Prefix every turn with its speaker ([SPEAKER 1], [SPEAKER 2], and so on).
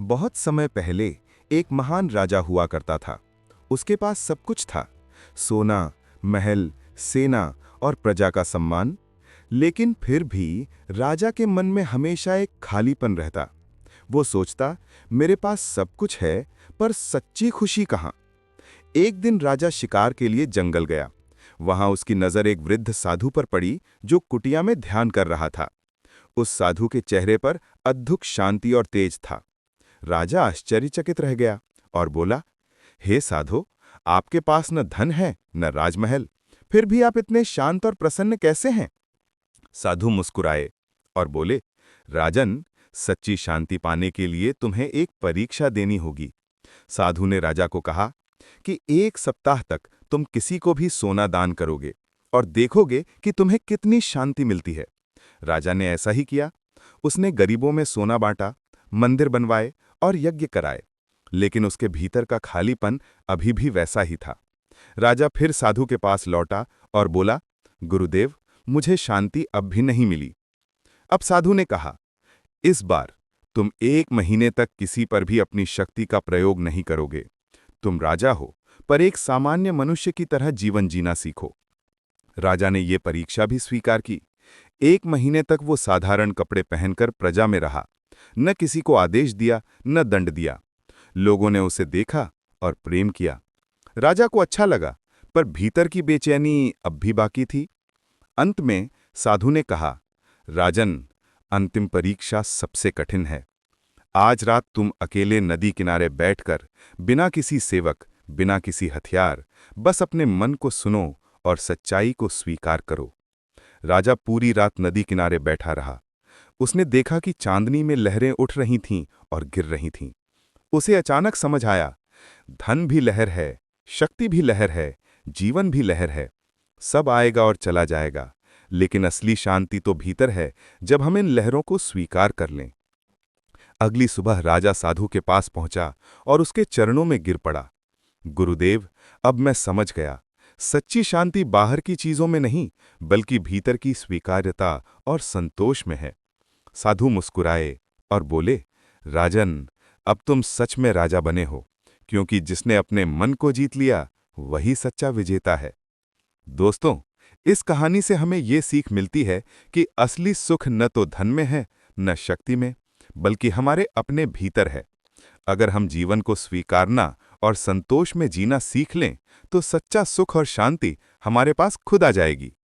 [SPEAKER 1] बहुत समय पहले एक महान राजा हुआ करता था। उसके पास सब कुछ था, सोना, महल, सेना और प्रजा का सम्मान। लेकिन फिर भी राजा के मन में हमेशा एक खालीपन रहता। वो सोचता, मेरे पास सब कुछ है, पर सच्ची खुशी कहाँ? एक दिन राजा शिकार के लिए जंगल गया। वहां उसकी नजर एक वृद्ध साधु पर पड़ी, जो कुटिया में ध्यान कर रहा था। उस साधु के चेहरे पर अद्भुत शांति और तेज था। राजा आश्चर्यचकित रह गया और बोला, हे साधो, आपके पास न धन है न राजमहल, फिर भी आप इतने शांत और प्रसन्न कैसे हैं? साधु मुस्कुराए और बोले, राजन, सच्ची शांति पाने के लिए तुम्हें एक परीक्षा देनी होगी। साधु ने राजा को कहा कि 1 सप्ताह तक तुम किसी को भी सोना दान करोगे और देखोगे कि तुम्हें कितनी शांति मिलती है। राजा ने ऐसा ही किया। उसने गरीबों में सोना बांटा, मंदिर बनवाए और यज्ञ कराए, लेकिन उसके भीतर का खालीपन अभी भी वैसा ही था। राजा फिर साधु के पास लौटा और बोला, गुरुदेव, मुझे शांति अब भी नहीं मिली। अब साधु ने कहा, इस बार तुम 1 महीने तक किसी पर भी अपनी शक्ति का प्रयोग नहीं करोगे। तुम राजा हो, पर एक सामान्य मनुष्य की तरह जीवन जीना सीखो। राजा ने ये परीक्षा भी स्वीकार की। 1 महीने तक वो साधारण कपड़े पहनकर प्रजा में रहा, न किसी को आदेश दिया न दंड दिया। लोगों ने उसे देखा और प्रेम किया। राजा को अच्छा लगा, पर भीतर की बेचैनी अब भी बाकी थी। अंत में साधु ने कहा, राजन, अंतिम परीक्षा सबसे कठिन है। आज रात तुम अकेले नदी किनारे बैठकर, बिना किसी सेवक, बिना किसी हथियार, बस अपने मन को सुनो और सच्चाई को स्वीकार करो। राजा पूरी रात नदी किनारे बैठा रहा। उसने देखा कि चांदनी में लहरें उठ रही थीं और गिर रही थीं। उसे अचानक समझ आया, धन भी लहर है, शक्ति भी लहर है, जीवन भी लहर है। सब आएगा और चला जाएगा, लेकिन असली शांति तो भीतर है, जब हम इन लहरों को स्वीकार कर लें। अगली सुबह राजा साधु के पास पहुंचा और उसके चरणों में गिर पड़ा। गुरुदेव, अब मैं समझ गया, सच्ची शांति बाहर की चीजों में नहीं, बल्कि भीतर की स्वीकार्यता और संतोष में है। साधु मुस्कुराए और बोले, राजन, अब तुम सच में राजा बने हो, क्योंकि जिसने अपने मन को जीत लिया, वही सच्चा विजेता है। दोस्तों, इस कहानी से हमें ये सीख मिलती है कि असली सुख न तो धन में है, न शक्ति में, बल्कि हमारे अपने भीतर है। अगर हम जीवन को स्वीकारना और संतोष में जीना सीख लें, तो सच्चा सुख और शांति हमारे पास खुद आ जाएगी।